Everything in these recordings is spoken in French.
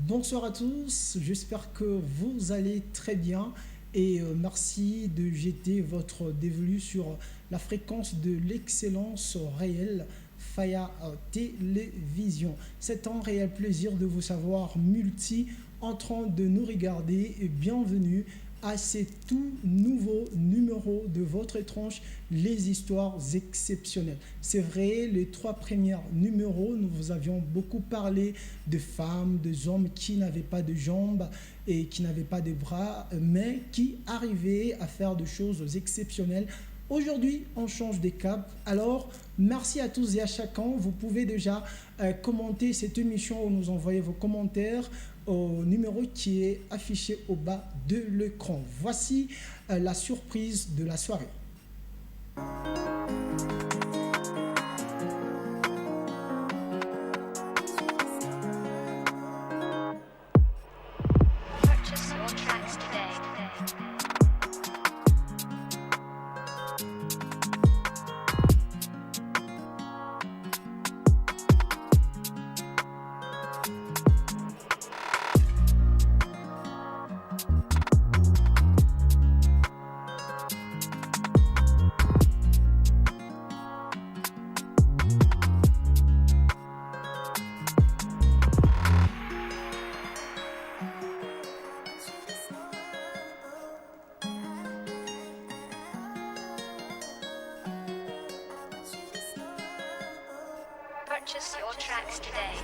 Bonsoir à tous, j'espère que vous allez très bien et merci de jeter votre dévolu sur la fréquence de l'excellence réelle Faya Télévision. C'est un réel plaisir de vous savoir multi en train de nous regarder et bienvenue à ce tout nouveau numéro de votre étrange Les Histoires Exceptionnelles. C'est vrai, les 3 premiers numéros, nous vous avions beaucoup parlé de femmes, de hommes qui n'avaient pas de jambes et qui n'avaient pas de bras, mais qui arrivaient à faire des choses exceptionnelles. Aujourd'hui, on change de cap. Alors, merci à tous et à chacun. Vous pouvez déjà commenter cette émission ou nous envoyer vos commentaires au numéro qui est affiché au bas de l'écran. Voici la surprise de la soirée. Purchase your tracks today. Purchase your tracks today.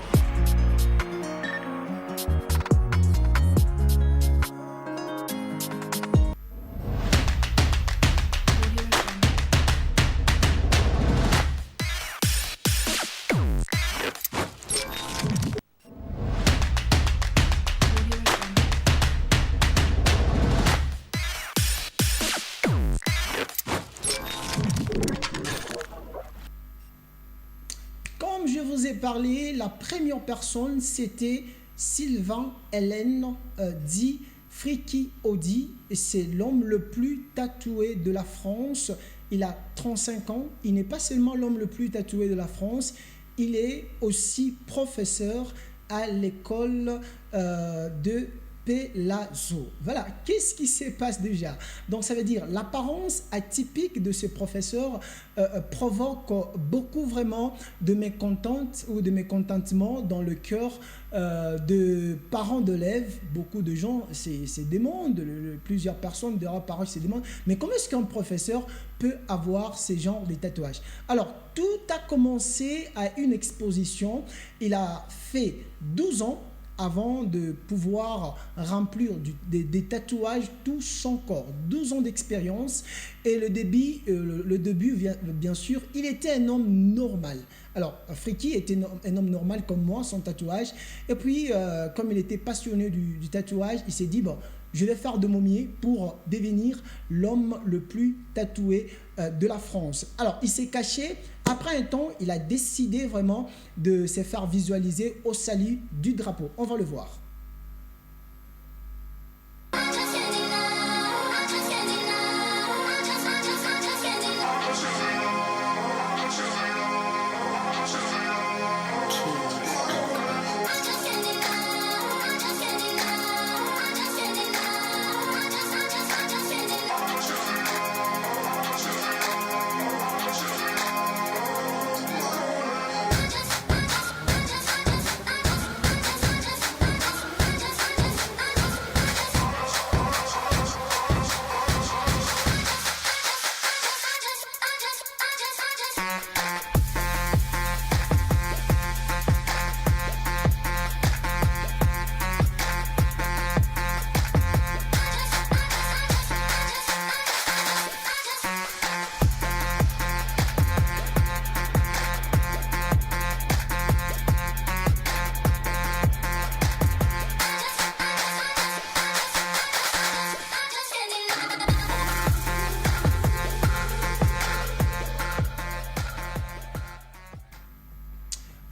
Comme je vous ai parlé, la première personne, c'était Sylvain Hélène, dit Friki Audi. C'est l'homme le plus tatoué de la France. Il a 35 ans. Il n'est pas seulement l'homme le plus tatoué de la France, il est aussi professeur à l'école de Palazzo. Voilà, qu'est-ce qui se passe déjà? Donc ça veut dire l'apparence atypique de ce professeur provoque beaucoup vraiment de mécontente ou de mécontentement dans le cœur de parents d'élèves. Beaucoup de gens se demandent, plusieurs personnes de leurs parents se demandent, mais comment est-ce qu'un professeur peut avoir ce genre de tatouages? Alors, tout a commencé à une exposition. Il a fait 12 ans avant de pouvoir remplir des tatouages tout son corps. 12 ans d'expérience et le début, bien sûr, il était un homme normal. Alors, Friki était un homme normal comme moi, sans tatouage. Et puis, comme il était passionné du tatouage, il s'est dit, bon, je vais faire de mon mieux pour devenir l'homme le plus tatoué de la France. Alors, il s'est caché. Après un temps, il a décidé vraiment de se faire visualiser au salut du drapeau. On va le voir.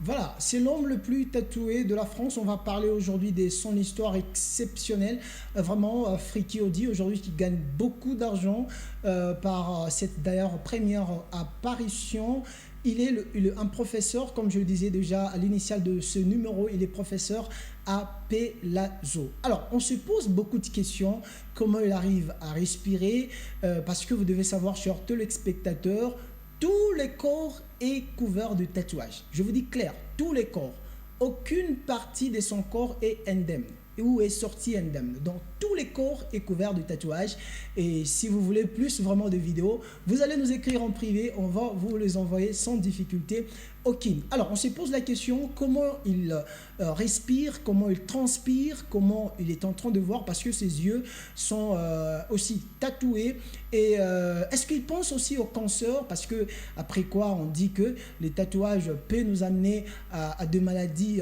Voilà, c'est l'homme le plus tatoué de la France. On va parler aujourd'hui de son histoire exceptionnelle. Vraiment, Friki Audi, aujourd'hui, qui gagne beaucoup d'argent par cette d'ailleurs première apparition. Il est un professeur, comme je le disais déjà à l'initial de ce numéro, il est professeur à Palazzo. Alors, on se pose beaucoup de questions. Comment il arrive à respirer? Parce que vous devez savoir, chers téléspectateurs, tout le corps est couvert de tatouages. Je vous dis clair, tout le corps. Aucune partie de son corps est indemne ou est sortie indemne. Donc, tout le corps est couvert de tatouages. Et si vous voulez plus vraiment de vidéos, vous allez nous écrire en privé. On va vous les envoyer sans difficulté aucune. Alors, on se pose la question, comment il respire, comment il transpire, comment il est en train de voir, parce que ses yeux sont aussi tatoués. Et est-ce qu'il pense aussi au cancer? Parce que après quoi, on dit que les tatouages peuvent nous amener à des maladies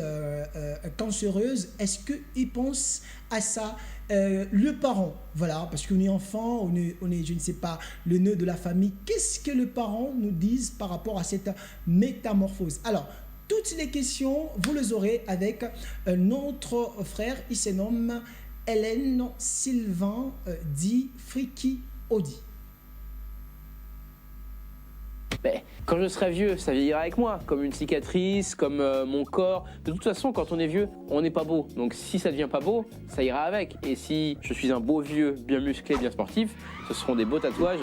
cancéreuses. Est-ce qu'il pense à ça? Le parent, voilà, parce qu'on est enfant, on est, je ne sais pas, le nœud de la famille. Qu'est-ce que les parents nous disent par rapport à cette métamorphose? Alors, toutes les questions, vous les aurez avec notre frère, il se nomme Hélène Sylvain, dit Friki Audi. Quand je serai vieux, ça vieillira avec moi, comme une cicatrice, comme mon corps. De toute façon, quand on est vieux, on n'est pas beau. Donc si ça devient pas beau, ça ira avec. Et si je suis un beau vieux, bien musclé, bien sportif, ce seront des beaux tatouages,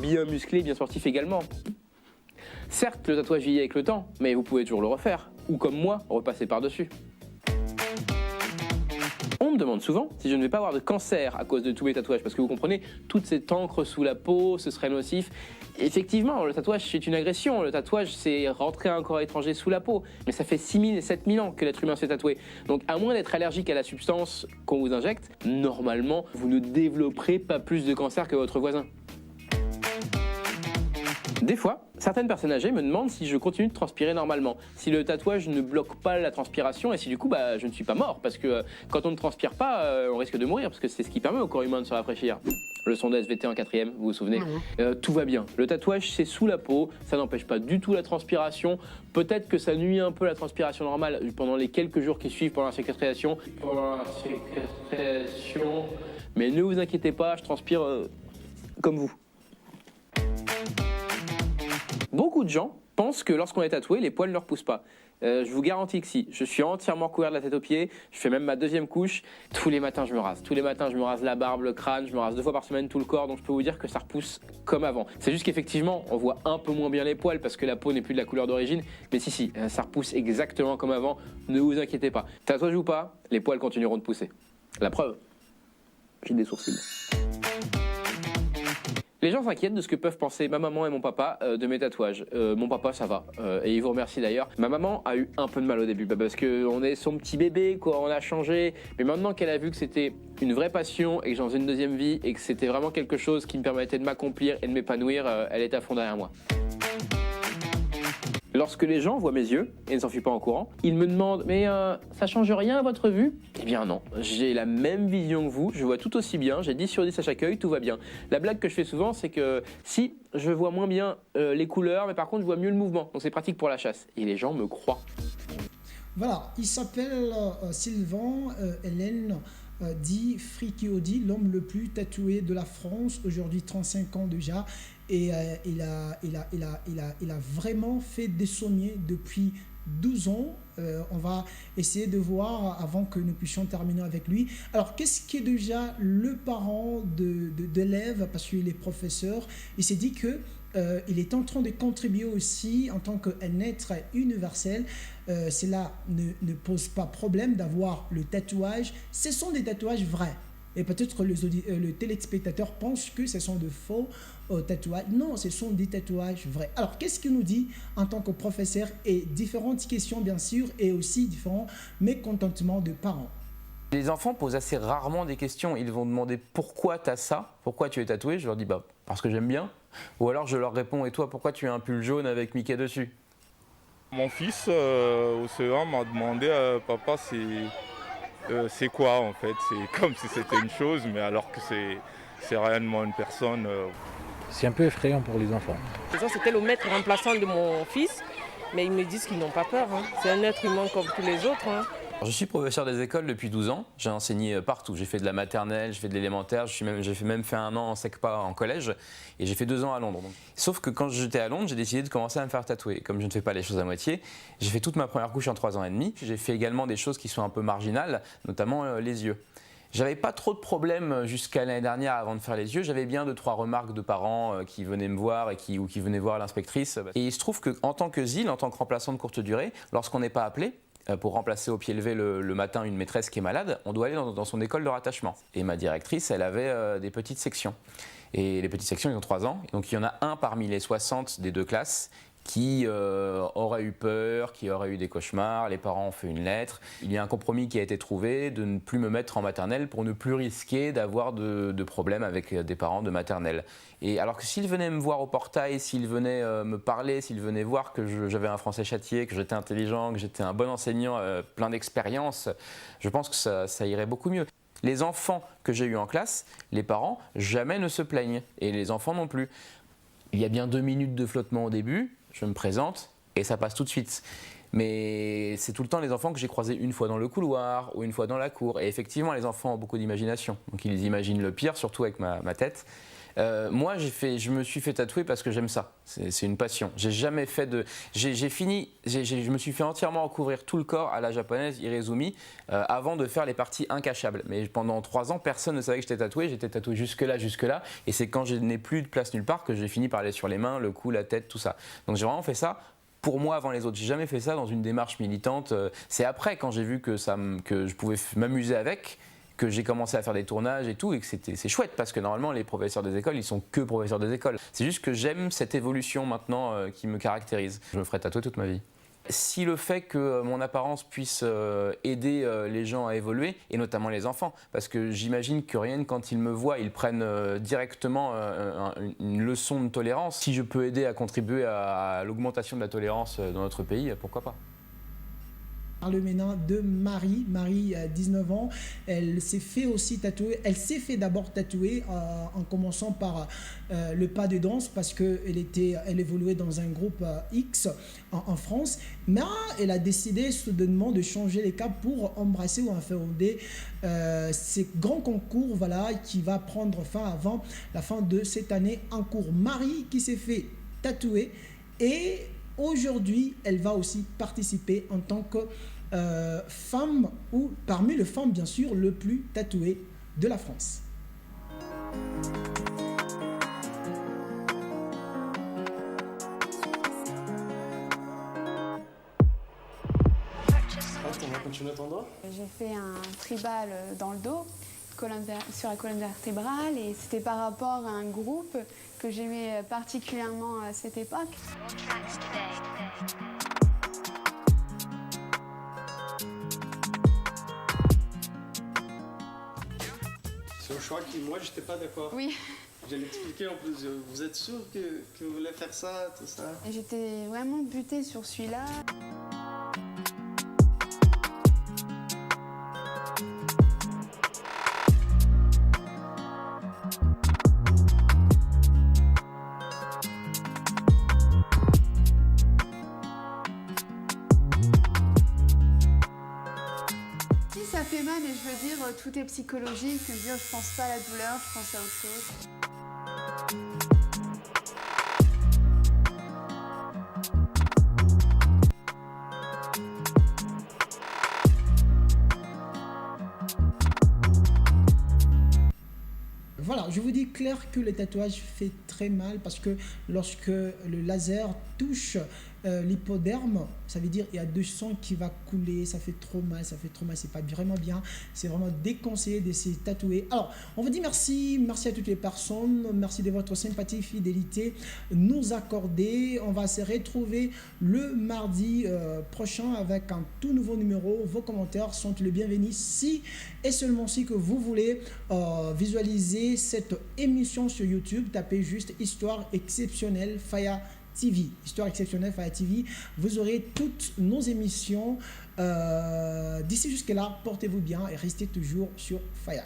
bien musclés, bien sportifs également. Certes, le tatouage vieillit avec le temps, mais vous pouvez toujours le refaire. Ou comme moi, repasser par-dessus. On me demande souvent si je ne vais pas avoir de cancer à cause de tous mes tatouages, parce que vous comprenez, toute cette encre sous la peau, ce serait nocif. Effectivement, le tatouage c'est une agression, le tatouage c'est rentrer un corps étranger sous la peau, mais ça fait 6000 et 7000 ans que l'être humain s'est tatoué. Donc à moins d'être allergique à la substance qu'on vous injecte, normalement vous ne développerez pas plus de cancer que votre voisin. Des fois, certaines personnes âgées me demandent si je continue de transpirer normalement, si le tatouage ne bloque pas la transpiration et si du coup je ne suis pas mort, parce que quand on ne transpire pas, on risque de mourir, parce que c'est ce qui permet au corps humain de se rafraîchir. Leçon de SVT en 4e, vous vous souvenez? Tout va bien. Le tatouage, c'est sous la peau, ça n'empêche pas du tout la transpiration. Peut-être que ça nuit un peu la transpiration normale pendant les quelques jours qui suivent pendant la cicatrisation. Mais ne vous inquiétez pas, je transpire comme vous. Beaucoup de gens pensent que lorsqu'on est tatoué, les poils ne repoussent pas. Je vous garantis que si. Je suis entièrement couvert de la tête aux pieds, je fais même ma deuxième couche. Tous les matins, je me rase. Tous les matins, je me rase la barbe, le crâne, je me rase 2 fois par semaine tout le corps, donc je peux vous dire que ça repousse comme avant. C'est juste qu'effectivement, on voit un peu moins bien les poils parce que la peau n'est plus de la couleur d'origine, mais si, ça repousse exactement comme avant, ne vous inquiétez pas. Tatouage ou pas, les poils continueront de pousser. La preuve, j'ai des sourcils. Les gens s'inquiètent de ce que peuvent penser ma maman et mon papa de mes tatouages. Mon papa, ça va, et il vous remercie d'ailleurs. Ma maman a eu un peu de mal au début, parce qu'on est son petit bébé, quoi, on a changé. Mais maintenant qu'elle a vu que c'était une vraie passion et que j'en faisais une deuxième vie et que c'était vraiment quelque chose qui me permettait de m'accomplir et de m'épanouir, elle est à fond derrière moi. Lorsque les gens voient mes yeux et ne s'enfuient pas en courant, ils me demandent « Mais ça change rien à votre vue ?» Eh bien non, j'ai la même vision que vous, je vois tout aussi bien, j'ai 10 sur 10 à chaque œil, tout va bien. La blague que je fais souvent, c'est que si je vois moins bien les couleurs, mais par contre je vois mieux le mouvement, donc c'est pratique pour la chasse. Et les gens me croient. Voilà, il s'appelle Sylvain Hélène, dit Friki Audi, l'homme le plus tatoué de la France, aujourd'hui 35 ans déjà. Et il a vraiment fait des soignés depuis 12 ans. On va essayer de voir avant que nous puissions terminer avec lui. Alors, qu'est-ce qui est déjà le parent d'élèves, parce qu'il est professeur? Il s'est dit que il est en train de contribuer aussi en tant qu'un être universel. Cela ne pose pas problème d'avoir le tatouage. Ce sont des tatouages vrais. Et peut-être que le téléspectateur pense que ce sont de faux tatouages. Non, ce sont des tatouages vrais. Alors, qu'est-ce qu'il nous dit en tant que professeur? Et différentes questions, bien sûr, et aussi différents mécontentements de parents. Les enfants posent assez rarement des questions. Ils vont demander pourquoi tu as ça, pourquoi tu es tatoué. Je leur dis parce que j'aime bien. Ou alors je leur réponds, et toi, pourquoi tu as un pull jaune avec Mickey dessus? Mon fils au CE1 m'a demandé papa, c'est quoi en fait? C'est comme si c'était une chose, mais alors que c'est réellement une personne. C'est un peu effrayant pour les enfants. C'était le maître remplaçant de mon fils, mais ils me disent qu'ils n'ont pas peur. C'est un être humain comme tous les autres. Je suis professeur des écoles depuis 12 ans, j'ai enseigné partout, j'ai fait de la maternelle, j'ai fait de l'élémentaire, j'ai même fait 1 an en SECPA en collège et j'ai fait 2 ans à Londres. Sauf que quand j'étais à Londres, j'ai décidé de commencer à me faire tatouer. Comme je ne fais pas les choses à moitié, j'ai fait toute ma première couche en 3 ans et demi. J'ai fait également des choses qui sont un peu marginales, notamment les yeux. J'avais pas trop de problèmes jusqu'à l'année dernière avant de faire les yeux. J'avais bien 2-3 remarques de parents qui venaient me voir ou qui venaient voir l'inspectrice. Et il se trouve qu'en tant que ZIL, en tant que remplaçant de courte durée, lorsqu'on n'est pas appelé, pour remplacer au pied levé le matin une maîtresse qui est malade, on doit aller dans son école de rattachement. Et ma directrice, elle avait des petites sections. Et les petites sections, ils ont 3 ans. Donc il y en a un parmi les 60 des 2 classes qui aurait eu peur, qui aurait eu des cauchemars, les parents ont fait une lettre. Il y a un compromis qui a été trouvé de ne plus me mettre en maternelle pour ne plus risquer d'avoir de problèmes avec des parents de maternelle. Et alors que s'ils venaient me voir au portail, s'ils venaient me parler, s'ils venaient voir que j'avais un français châtié, que j'étais intelligent, que j'étais un bon enseignant, plein d'expérience, je pense que ça irait beaucoup mieux. Les enfants que j'ai eus en classe, les parents, jamais ne se plaignent. Et les enfants non plus. Il y a bien 2 minutes de flottement au début, je me présente et ça passe tout de suite. Mais c'est tout le temps les enfants que j'ai croisés une fois dans le couloir ou une fois dans la cour. Et effectivement, les enfants ont beaucoup d'imagination. Donc ils imaginent le pire, surtout avec ma tête. Moi, je me suis fait tatouer parce que j'aime ça. C'est une passion. J'ai jamais fait de. Je me suis fait entièrement recouvrir tout le corps à la japonaise Irezumi avant de faire les parties incachables. Mais pendant 3 ans, personne ne savait que j'étais tatoué. J'étais tatoué jusque-là. Et c'est quand je n'ai plus de place nulle part que j'ai fini par aller sur les mains, le cou, la tête, tout ça. Donc j'ai vraiment fait ça pour moi avant les autres. J'ai jamais fait ça dans une démarche militante. C'est après, quand j'ai vu que je pouvais m'amuser avec, que j'ai commencé à faire des tournages et tout, et que c'est chouette parce que normalement les professeurs des écoles ils sont que professeurs des écoles. C'est juste que j'aime cette évolution maintenant qui me caractérise. Je me ferai tatouer toute ma vie. Si le fait que mon apparence puisse aider les gens à évoluer, et notamment les enfants, parce que j'imagine que rien que quand ils me voient, ils prennent directement une leçon de tolérance. Si je peux aider à contribuer à l'augmentation de la tolérance dans notre pays, pourquoi pas ? Parle maintenant de Marie. Marie a 19 ans. Elle s'est fait aussi tatouer. Elle s'est fait d'abord tatouer en commençant par le pas de danse parce qu'elle évoluait dans un groupe X en France. Mais elle a décidé soudainement de changer les caps pour embrasser ou inféonder ces grands concours qui va prendre fin avant la fin de cette année en cours. Marie qui s'est fait tatouer et aujourd'hui, elle va aussi participer en tant que femme ou parmi les femmes, bien sûr, le plus tatouées de la France. On va continuer ton doigt. J'ai fait un tribal dans le dos, sur la colonne vertébrale, et c'était par rapport à un groupe que j'aimais particulièrement à cette époque. Your tracks today. C'est un choix qui, moi, j'étais pas d'accord. Oui, Je l'ai expliqué en plus. Vous êtes sûr que vous voulez faire ça, tout ça? et j'étais vraiment butée sur celui-là. Si ça fait mal, et je veux dire, tout est psychologique. Je veux dire, je pense pas à la douleur, je pense à autre chose. Voilà, je vous dis clair que le tatouage fait très mal parce que lorsque le laser touche l'hypoderme, ça veut dire qu'il y a du sang qui va couler, ça fait trop mal, c'est pas vraiment bien, c'est vraiment déconseillé de se tatouer. Alors, on vous dit merci à toutes les personnes, merci de votre sympathie, fidélité nous accorder. On va se retrouver le mardi prochain avec un tout nouveau numéro. Vos commentaires sont les bienvenus si et seulement si que vous voulez visualiser cette émission sur YouTube. Tapez juste Histoire exceptionnelle Faya TV. Histoire exceptionnelle Faya TV. Vous aurez toutes nos émissions. D'ici jusque-là, portez-vous bien et restez toujours sur Faya.